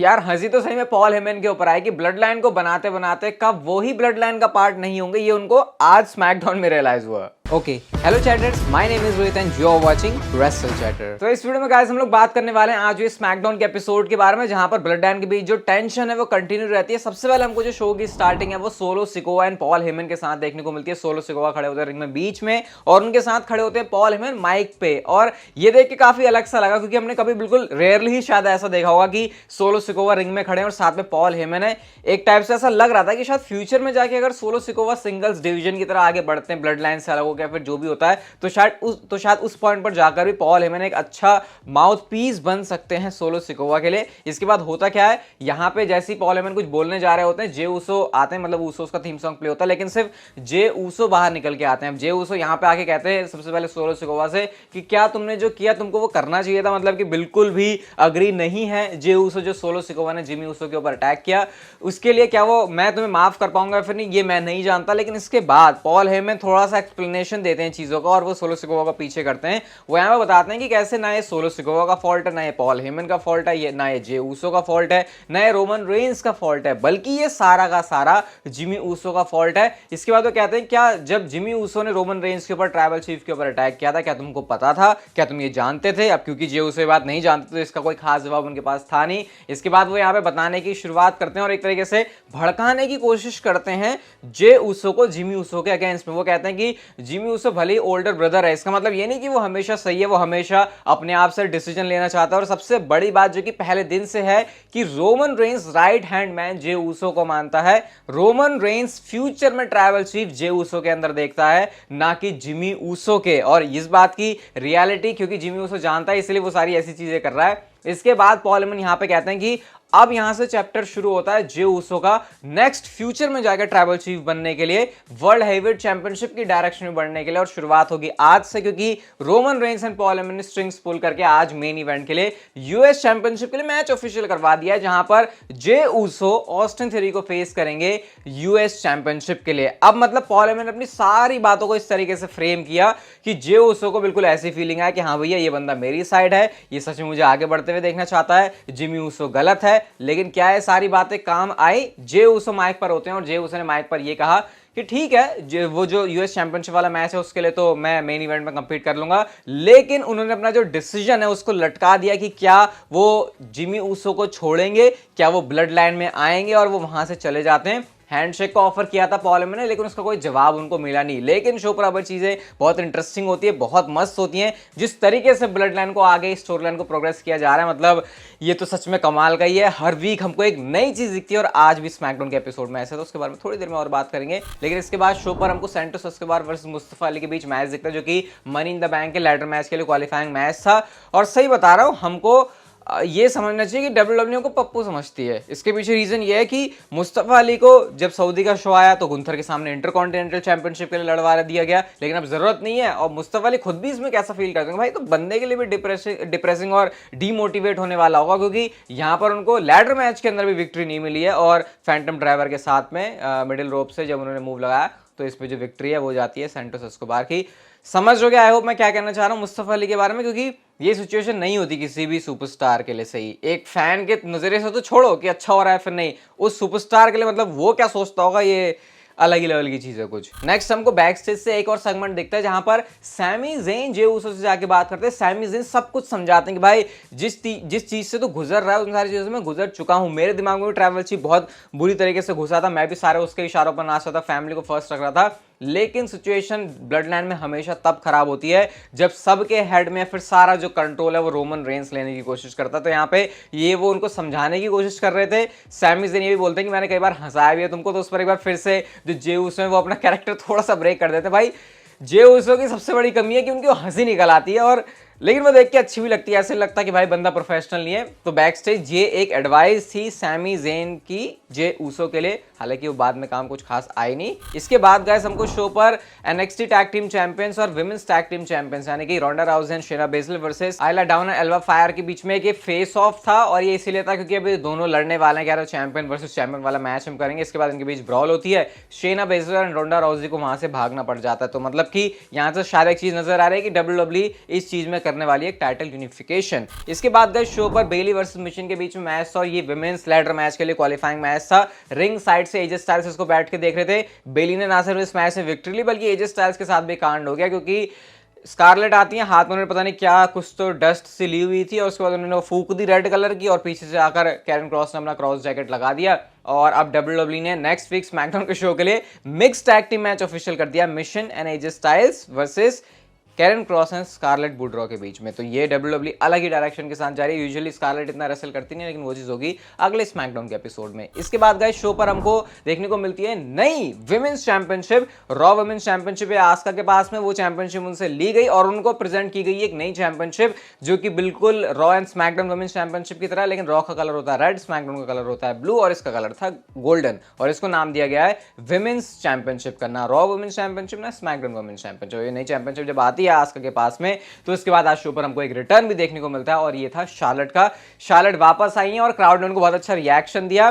यार हंसी तो सही में पॉल हेमन के ऊपर आई कि ब्लड लाइन को बनाते बनाते कब वो ही ब्लड लाइन का पार्ट नहीं होंगे, ये उनको आज स्मैकडाउन में रियलाइज हुआ। Okay, hello chatters, my name is Rohit and you are watching wrestle chatter. तो इस वीडियो में गाइस हम लोग बात करने वाले हैं आज ये स्मैकडाउन के एपिसोड के बारे में, जहां पर ब्लड लाइन के बीच जो टेंशन है वो कंटिन्यू रहती है। सबसे पहले हमको जो शो की स्टार्टिंग है वो solo Sikoa and Paul Heyman के साथ देखने को मिलती है। सोलो सिकोआ खड़े होते हैं रिंग में बीच में और उनके साथ खड़े होते हैं पॉल हेमन माइक पे, और ये देख के काफी अलग सा लगा क्योंकि हमने कभी बिल्कुल रेयरली ही शायद ऐसा देखा होगा कि सोलो सिकोआ रिंग में खड़े हैं और साथ में पॉल हेमन है। एक टाइप से ऐसा लग रहा था कि शायद फ्यूचर में जाके अगर सोलो सिकोआ सिंगल्स डिवीजन की तरह आगे बढ़ते हैं, ब्लड लाइन से अलग हो गया फिर जो भी होता है, तो शायद उस पॉइंट पर जाकर भी पॉल हेमन एक अच्छा माउथ पीस बन सकते हैं सोलो सिकोआ के लिए। इसके बाद होता क्या है, यहाँ पे जैसे ही पॉल हेमन कुछ बोलने जा रहे होते हैं, जे ऊसो आते हैं, मतलब ऊसोस का थीम सॉन्ग प्ले होता है, लेकिन सिर्फ जे ऊसो बाहर निकल के आते हैं। जे ऊसो यहाँ पे आके कहते हैं सबसे पहले सोलो सिकोआ से कि क्या तुमने जो किया तुमको वो करना चाहिए था, मतलब कि बिल्कुल भी अग्री नहीं है जे ऊसो जो सोलो सिकोआ ने जिमी ऊसो के ऊपर अटैक किया उसके लिए, क्या वो मैं तुम्हें माफ कर पाऊंगा फिर नहीं, ये मैं नहीं जानता। लेकिन इसके बाद पॉल हेमन थोड़ा सा एक्सप्लेनेशन देते हैं चीजों का और वो सोलो सिकोआ का पीछे करते हैं। वो यहाँ पे बताते हैं कि कैसे ना ये सोलो सिकोआ का फॉल्ट है, ना ये पॉल हेमन का फॉल्ट है, ये ना ये जे ऊसो का फॉल्ट है, ना ये रोमन रेंस का फॉल्ट है, बल्कि ये सारा का सारा जिमी ऊसो का फॉल्ट है। इसके बाद वो कहते हैं क्या जब जिमी ऊसो ने रोमन रेंस के ऊपर ट्राइबल चीफ के ऊपर अटैक किया था क्या तुमको पता था, क्या तुम ये जानते थे? अब क्योंकि जे ऊसो ये बात नहीं जानते तो इसका कोई खास जवाब उनके पास था नहीं। इसके बाद वो यहाँ पे बताने की शुरुआत करते हैं और एक तरीके से भड़काने की कोशिश करते हैं जे ऊसो को जिमी ऊसो के अगेंस्ट में। वो कहते हैं कि जिमी ऊसो भले ही ओल्डर ब्रदर है, इसका मतलब ये नहीं कि वो हमेशा सही है, वो हमेशा अपने आप से डिसीजन लेना चाहता है। और सबसे बड़ी बात जो कि पहले दिन से है कि Roman Reigns right hand man Jey Uso को मानता है। रोमन रेंस फ्यूचर में ट्राइबल चीफ जे ऊसो के अंदर देखता है, ना कि जिमी ऊसो के। और इस बात की रियलिटी क्योंकि जिमी ऊसो जानता है इसलिए वो सारी ऐसी चीजें कर रहा है। इसके बाद पॉल हेमन यहां पे कहते हैं कि अब यहां से चैप्टर शुरू होता है जे ऊसो का नेक्स्ट फ्यूचर में जाकर ट्राइबल चीफ बनने के लिए, वर्ल्ड हेवीवेट चैंपियनशिप की डायरेक्शन में बढ़ने के लिए। और शुरुआत होगी आज से क्योंकि Roman Reigns and Paul Heyman ने स्ट्रिंग्स पुल करके आज मेन इवेंट के लिए यूएस चैंपियनशिप के लिए मैच ऑफिशियल करवा दिया है, जहां पर जे ऊसो ऑस्टिन थ्योरी को फेस करेंगे यूएस चैंपियनशिप के लिए। अब मतलब पॉल हेमन ने अपनी सारी बातों को इस तरीके से फ्रेम किया कि जे ऊसो को बिल्कुल ऐसी फीलिंग है कि हाँ भैया ये बंदा मेरी साइड है, ये सच में मुझे आगे बढ़ते हुए देखना चाहता है, जिमी ऊसो गलत है। लेकिन क्या है सारी बातें काम आई, जे ऊसो माइक पर होते हैं और जे ऊसो ने माइक पर यह कहा कि ठीक है वो जो यूएस चैंपियनशिप वाला मैच है उसके लिए तो मैं मेन इवेंट में कंपीट कर लूंगा। लेकिन उन्होंने अपना जो डिसीजन है उसको लटका दिया कि क्या वो जिमी ऊसो को छोड़ेंगे, क्या वो ब्लड लाइन में आएंगे, और वो वहां से चले जाते हैं। हैंडशेक का ऑफर किया था पॉल हेमन ने, लेकिन उसका कोई जवाब उनको मिला नहीं। लेकिन शो पर अब चीजें बहुत इंटरेस्टिंग होती है, बहुत मस्त होती हैं। जिस तरीके से ब्लड लाइन को आगे स्टोरी लाइन को प्रोग्रेस किया जा रहा है, मतलब ये तो सच में कमाल का ही है। हर वीक हमको एक नई चीज दिखती है और आज भी स्मैकडाउन के एपिसोड में ऐसे, तो उसके बारे में थोड़ी देर में और बात करेंगे। लेकिन इसके बाद शो पर हमको Santos Escobar versus Mustafa Ali के बीच मैच दिखता है, जो कि मनी इन द बैंक के लैडर मैच के लिए क्वालिफाइंग मैच था। और सही बता रहा हूं, हमको ये समझना चाहिए कि डब्ल्यूडब्ल्यूई को पप्पू समझती है। इसके पीछे रीजन ये है कि मुस्तफा अली को जब सऊदी का शो आया तो गुंथर के सामने इंटरकॉन्टिनेंटल चैंपियनशिप के लिए लड़वा दिया गया, लेकिन अब जरूरत नहीं है। और मुस्तफा अली खुद भी इसमें कैसा फील करते हैं भाई, तो बंदे के लिए भी डिप्रेसिंग और डीमोटिवेट होने वाला होगा, क्योंकि यहाँ पर उनको लैडर मैच के अंदर भी विक्ट्री नहीं मिली है। और फैंटम ड्राइवर के साथ में मिडिल रोप से जब उन्होंने मूव लगाया तो इस पे जो विक्ट्री है वो जाती है सैंटोस एस्कोबार की। समझ रहे हो क्या? आई होप मैं क्या कहना चाह रहा हूँ मुस्तफा अली के बारे में, क्योंकि ये सिचुएशन नहीं होती किसी भी सुपरस्टार के लिए। सही एक फैन के नजरिए से तो छोड़ो कि अच्छा हो रहा है फिर नहीं, उस सुपरस्टार के लिए मतलब वो क्या सोचता होगा, ये अलग ही लेवल की चीज है कुछ। नेक्स्ट हमको बैक स्टेज से एक और सेगमेंट दिखता है जहां पर सैमी ज़ेन जे ऊसो से जाके बात करते हैं। सैमी ज़ेन सब कुछ समझाते हैं कि भाई जिस चीज से तो गुजर रहा है उन सारी चीजों से मैं गुजर चुका हूं। मेरे दिमाग में भी ट्रैवल चीफ बहुत बुरी तरीके से घुसा था, मैं भी सारे उसके इशारों पर नाच रहा था, फैमिली को फर्स्ट रख रहा था। लेकिन सिचुएशन ब्लड लाइन में हमेशा तब खराब होती है जब सबके हेड में फिर सारा जो कंट्रोल है वो रोमन रेंस लेने की कोशिश करता है। तो यहाँ पे ये वो उनको समझाने की कोशिश कर रहे थे। सैमी ज़ेन ये भी बोलते हैं कि मैंने कई बार हंसाया भी है तुमको, तो उस पर एक बार फिर से जो जे ऊसो है वो अपना कैरेक्टर थोड़ा सा ब्रेक कर देते। भाई जे ऊसो की सबसे बड़ी कमी है कि उनकी हंसी निकल आती है, और लेकिन वो देख के अच्छी भी लगती है, ऐसे लगता है कि भाई बंदा प्रोफेशनल नहीं है। तो बैक स्टेज ये एक एडवाइस थी सैमी ज़ेन की जे ऊसो के लिए, हालांकि वो बाद में काम कुछ खास आई नहीं। इसके बाद गाइस हमको शो पर एनएक्सटी टैग टीम चैंपियंस और विमेंस टैग टीम चैंपियंस यानी कि Ronda Rousey and Shayna Baszler versus Isla Dawn and Alba Fyre के बीच में एक फेस ऑफ था। और ये इसीलिए था क्योंकि अभी दोनों लड़ने वाले हैं, कह रहे चैंपियन वर्सेस चैंपियन वाला मैच हम करेंगे। इसके बाद इनके बीच ब्रॉल होती है, शेना बेज़ल एंड रोंडा राउजी को वहां से भागना पड़ जाता है। तो मतलब कि यहाँ से शायद एक चीज नजर आ रही है कि डब्ल्यूडब्ल्यूई इस चीज में करने वाली है टाइटल यूनिफिकेशन। इसके बाद गए शो पर बेली वर्सेस मिशन के बीच में मैच था और ये विमेंस लैडर मैच के लिए क्वालिफाइंग मैच था। रिंग साइड से एजे स्टाइल्स इसको बैठ के देख रहे थे। बेली ने ना सिर्फ इस मैच में विक्ट्री ली बल्कि एजे स्टाइल्स के साथ भी कांड हो गया, क्योंकि स्कारलेट आती है, हाथ में उन्होंने पता नहीं क्या कुछ तो डस्ट सी ली हुई थी और उसके बाद उन्होंने फूक दी रेड कलर की और पीछे से आकर कैरन क्रॉस ने अपना क्रॉस जैकेट लगा दिया। और अब WWE ने नेक्स्ट वीक स्मैकडाउन के शो के लिए mixed tag team match official कर दिया, Michin and AJ Styles versus Karrion Kross and Scarlett बुडरॉ के बीच में। तो ये WWE अलग ही डायरेक्शन के साथ जा रही है। यूजुअली स्कारलेट इतना रेसल करती नहीं, लेकिन वो चीज होगी अगले स्मैकडाउन के एपिसोड में। इसके बाद गाइस शो पर हमको देखने को मिलती है नई women's championship, raw women's championship है आस्का के पास में। वो चैंपियनशिप उनसे ली गई और उनको प्रेजेंट की गई एक नई चैंपियनशिप जो कि बिल्कुल raw and SmackDown women's championship की तरह, लेकिन रॉ का कलर होता है रेड, स्मैकडाउन का कलर होता है ब्लू और इसका कलर था गोल्डन। और इसको नाम दिया गया है विमेंस चैंपियनशिप का, ना रॉ विमेंस चैंपियनशिप ना स्मैकडाउन विमेंस चैंपियनशिप। ये नई चैंपियनशिप जब आती है आस्का के पास में तो इसके बाद आज शो पर हमको एक रिटर्न भी देखने को मिलता है और ये था शार्लेट का। शार्लेट वापस आई है और क्राउड ने उनको बहुत अच्छा रिएक्शन दिया।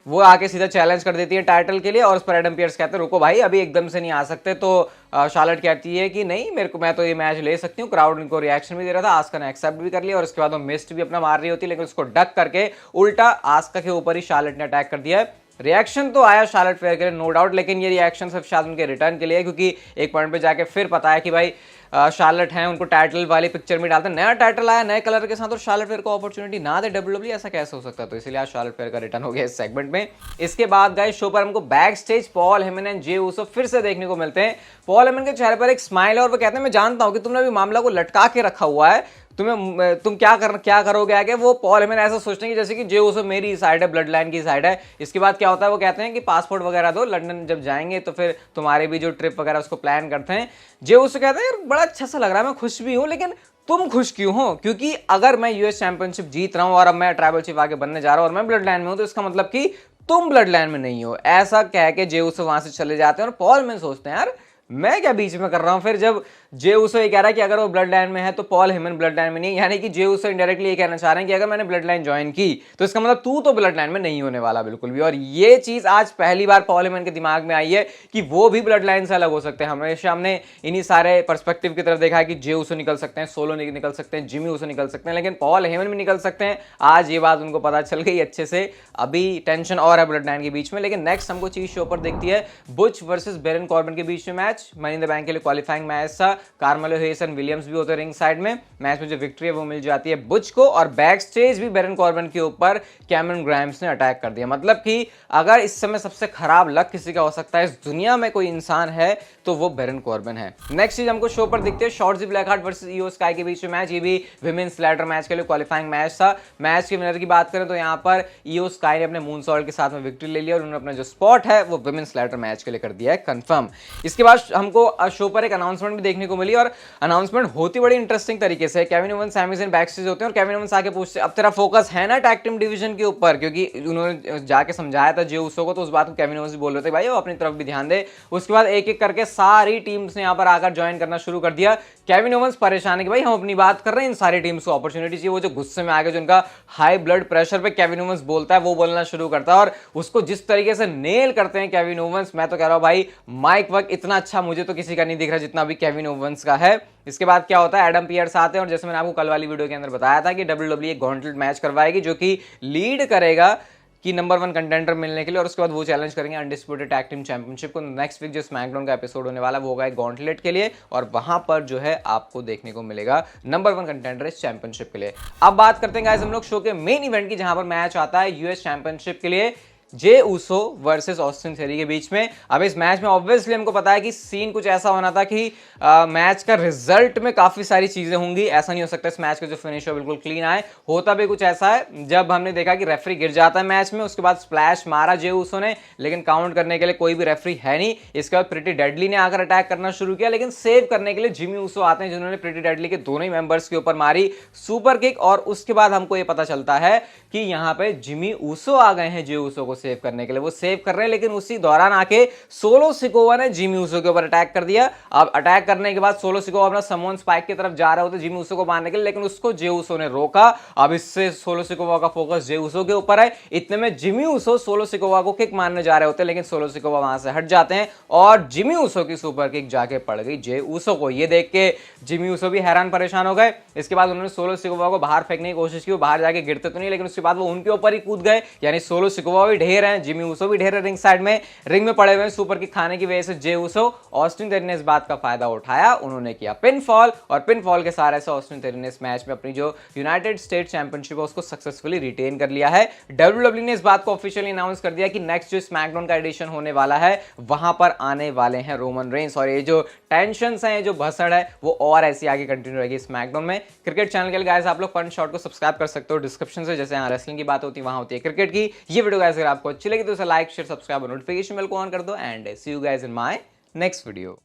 वो आके सीधा चैलेंज कर देती है टाइटल के लिए और उस पर एडम पियर्स कहते हैं रुको भाई अभी एकदम से नहीं आ सकते। तो शार्लेट कहती है कि नहीं मेरे को, मैं तो ये मैच ले सकती हूँ। क्राउड इनको रिएक्शन भी दे रहा था, आस्का ने एक्सेप्ट भी कर लिया और उसके बाद वो मिस्ट भी अपना मार रही होती है, लेकिन उसको डक करके उल्टा आस्का के ऊपर ही शार्लेट ने अटैक कर दिया है। रिएक्शन तो आया शार्लेट फेयर के लिए नो डाउट, लेकिन ये रिएक्शन सिर्फ शायद उनके रिटर्न के लिए, क्योंकि एक पॉइंट पे जाके फिर पता है कि भाई शार्लेट है, उनको टाइटल वाली पिक्चर में डालते हैं। नया टाइटल आया नए कलर के साथ और शार्लेट फेयर को अपॉर्चुनिटी ना दे WWE, ऐसा कैसे हो सकता है? तो इसलिए आज शार्लेट फेयर का रिटर्न हो गया इस सेगमेंट में। इसके बाद गाइस शो पर हमको back stage Paul Heyman and Jey Uso फिर से देखने को मिलते हैं। पॉल हेमन के चेहरे पर एक स्माइल है और वो कहते हैं मैं जानता हूं कि तुमने अभी मामला को लटका के रखा हुआ है, तुम क्या करोगे आगे। वो पॉल हेमन ऐसा सोचते हैं कि जैसे कि जे ऊसो मेरी साइड है, ब्लड लाइन की साइड है। इसके बाद क्या होता है वो कहते हैं कि पासपोर्ट वगैरह दो, लंदन जब जाएंगे तो फिर तुम्हारे भी जो ट्रिप वगैरह उसको प्लान करते हैं। जे ऊसो कहते हैं यार बड़ा अच्छा सा लग रहा है, मैं खुश भी हूं, लेकिन तुम खुश क्यों हो? क्योंकि अगर मैं यूएस चैंपियनशिप जीत रहा हूं और अब मैं ट्राइबल चीफ आगे बनने जा रहा हूं और मैं ब्लड लाइन में हूं, तो इसका मतलब कि तुम ब्लड लाइन में नहीं हो। ऐसा कह के जे ऊसो वहां से चले जाते हैं और पॉल हेमन सोचते हैं यार मैं क्या बीच में कर रहा हूं। फिर जब जे ऊसो ये कह रहा है कि अगर वो ब्लड लाइन में है तो पॉल हेमन ब्लड लाइन में नहीं, यानी कि जे ऊसो इनडायरेक्टली ये कहना चाह रहे हैं कि अगर मैंने ब्लड लाइन ज्वाइन की तो इसका मतलब तू तो ब्लड लाइन में नहीं होने वाला बिल्कुल भी। और ये चीज आज पहली बार पॉल हेमन के दिमाग में आई है कि वो भी ब्लड लाइन से अलग हो सकते हैं। हमेशा हमने इन्हीं सारे पर्सपेक्टिव की तरफ देखा है कि जे ऊसो निकल सकते हैं, सोलो निकल सकते हैं, जिमी ऊसो निकल सकते हैं, लेकिन पॉल हेमन भी निकल सकते हैं। आज ये बात उनको पता चल गई अच्छे से। अभी टेंशन और है ब्लड लाइन के बीच में। लेकिन नेक्स्ट हमको चीज शो पर देखती है बुच वर्सेस बैरन कॉर्बिन के बीच में match. Money in the bank के लिए क्वालिफाइंग मैच था। कार्मेलो हेस एंड विलियम्स भी होते रिंग साइड में। मैच में जो विक्ट्री है वो मिल जाती है बुच को और बैक स्टेज भी बैरन कॉर्बिन के ऊपर कैमरन ग्राइम्स ने अटैक कर दिया। मतलब कि अगर इस समय सबसे खराब लक किसी का हो सकता है इस दुनिया में कोई इंसान है तो वो बैरन कॉर्बिन है। नेक्स्ट चीज हमको शो पर दिखते हैं शॉर्ट्जी ब्लैकहार्ट वर्सेस ईओ स्काई के बीच में मैच। ये भी विमेंस लैडर मैच के लिए क्वालिफाइंग मैच था। मैच के विनर की बात करें तो यहाँ पर ईओ स्काई ने अपने मूनसॉल्ट के साथ में विक्ट्री ले लिया और उन्होंने अपना जो स्पॉट है वो विमेंस लैडर मैच के लिए कर दिया है कंफर्म। इसके बाद हमको शो पर एक अनाउंसमेंट भी देखने को मिली और अनाउंसमेंट होती बड़ी इंटरेस्टिंग तरीके से। Kevin Owens Sami Zayn backstage होते हैं और केविन ओवेंस आके पूछते हैं अब तेरा फोकस है ना टैग टीम डिवीजन के ऊपर, क्योंकि उन्होंने जाके समझाया था जे ऊसो को, तो उस बात को केविन ओवेंस भी बोल रहे थे भाई वो अपनी तरफ भी ध्यान दे। उसके बाद एक एक करके सारी टीम्स ने यहाँ पर आकर ज्वाइन करना शुरू कर दिया। केविन ओवेंस परेशान है कि भाई हम अपनी बात कर रहे हैं, इन सारी टीम्स को अपॉर्चुनिटी चाहिए। वो जो गुस्से में आगे जो उनका हाई ब्लड प्रेशर पे केविन ओवेंस बोलता है वो बोलना शुरू करता है और उसको जिस तरीके से नेल करते हैं केविन ओवेंस, मैं तो कह रहा हूँ भाई माइक वर्क इतना अच्छा मुझे तो किसी का नहीं दिख रहा जितना भी केविन ओवेंस का है। इसके बाद क्या होता है एडम पियर्स आते हैं और जैसे मैंने आपको कल वाली वीडियो के अंदर बताया था कि WWE एक गॉन्टलेट मैच करवाएगी जो कि लीड करेगा कि नंबर 1 कंटेंडर मिलने के लिए और उसके बाद वो चैलेंज करेंगे अनडिस्प्यूटेड टैग टीम चैंपियनशिप को। नेक्स्ट वीक जो स्मैकडाउन का एपिसोड होने वाला वो होगा एक गॉन्टलेट के लिए और वहां पर जो है आपको देखने को मिलेगा नंबर 1 कंटेंडर इस चैंपियनशिप के लिए। अब बात करते हैं गाइस हम लोग शो के मेन इवेंट की, जहां पर मैच आता है यूएस चैंपियनशिप के लिए Jey Uso versus Austin theory के बीच में। अब इस मैच में ऑब्वियसली हमको पता है कि सीन कुछ ऐसा होना था कि मैच का रिजल्ट में काफी सारी चीजें होंगी। ऐसा नहीं हो सकता इस मैच का जो फिनिश हो बिल्कुल क्लीन आए। होता भी कुछ ऐसा है जब हमने देखा कि रेफरी गिर जाता है मैच में, उसके बाद स्प्लैश मारा जे ऊसो ने, लेकिन काउंट करने के लिए कोई भी रेफरी है नहीं। इसके बाद प्रीटी डेडली ने आकर अटैक करना शुरू किया, लेकिन सेव करने के लिए जिमी ऊसो आते हैं जिन्होंने प्रीटी डेडली के दोनों ही मेंबर्स के ऊपर मारी सुपर किक। और उसके बाद हमको ये पता चलता है कि यहाँ पे जिमी ऊसो आ गए हैं जे ऊसो को सेव करने के लिए। वो सेव कर रहे हैं, लेकिन उसी दौरान आके सोलो सिकोवा ने जिमी ऊसो के ऊपर अटैक कर दिया। अब अटैक करने के बाद सोलो सिकोवा अपना समवन स्पाइक की तरफ जा रहे होते जिमी ऊसो को मारने के लिए, लेकिन उसको जे ऊसो ने रोका। अब इससे सोलो सिकोवा का फोकस जे ऊसो के ऊपर है। इतने में जिमी ऊसो सोलो सिकोवा को किक मारने जा रहे होते, लेकिन सोलो सिकोवा वहां से हट जाते हैं और जिमी ऊसो की सुपर किक जाके पड़ गई जे ऊसो को। ये देख के जिमी ऊसो भी हैरान परेशान हो गए। इसके बाद उन्होंने सोलो सिकोवा को बाहर फेंकने की कोशिश की, वो बाहर जाके गिरते तो नहीं, लेकिन उसके बाद वो उनके ऊपर ही कूद गए। यानी सोलो सिकोवा भी ढेर है, जिमी ऊसो भी ढेर है रिंग साइड में, रिंग में पड़े हुए सुपर किक खाने की वजह से जे ऊसो। ऑस्टिन थेरी ने इस बात का फायदा उठाया, उन्होंने किया पिन फॉल, और पिन फॉल के सहारे से ऑस्टिन थेरी ने इस मैच में अपनी जो यूनाइटेड स्टेट चैंपियनशिप है उसको सक्सेसफुली रिटेन कर लिया है। डब्ल्यूडब्ल्यूई ने इस बात को ऑफिशियली अनाउंस कर दिया कि नेक्स्ट जो स्मैकडाउन का एडिशन होने वाला है वहां पर आने वाले हैं रोमन रेंस, और ये जो टेंशंस हैं, जो भसड़ है, वो और ऐसी आगे कंटिन्यू रहेगी स्मैकडाउन में। क्रिकेट चैनल के लिए गाइस आप लोग फन शॉट को सब्सक्राइब कर सकते हो डिस्क्रिप्शन से, जैसे यहाँ रेसलिंग की बात होती है वहां होती है क्रिकेट की। ये वीडियो गाइस अगर आपको अच्छी लगी तो उसे लाइक शेयर सब्सक्राइब और नोटिफिकेशन बेल को ऑन कर दो, and see you guys in my next video.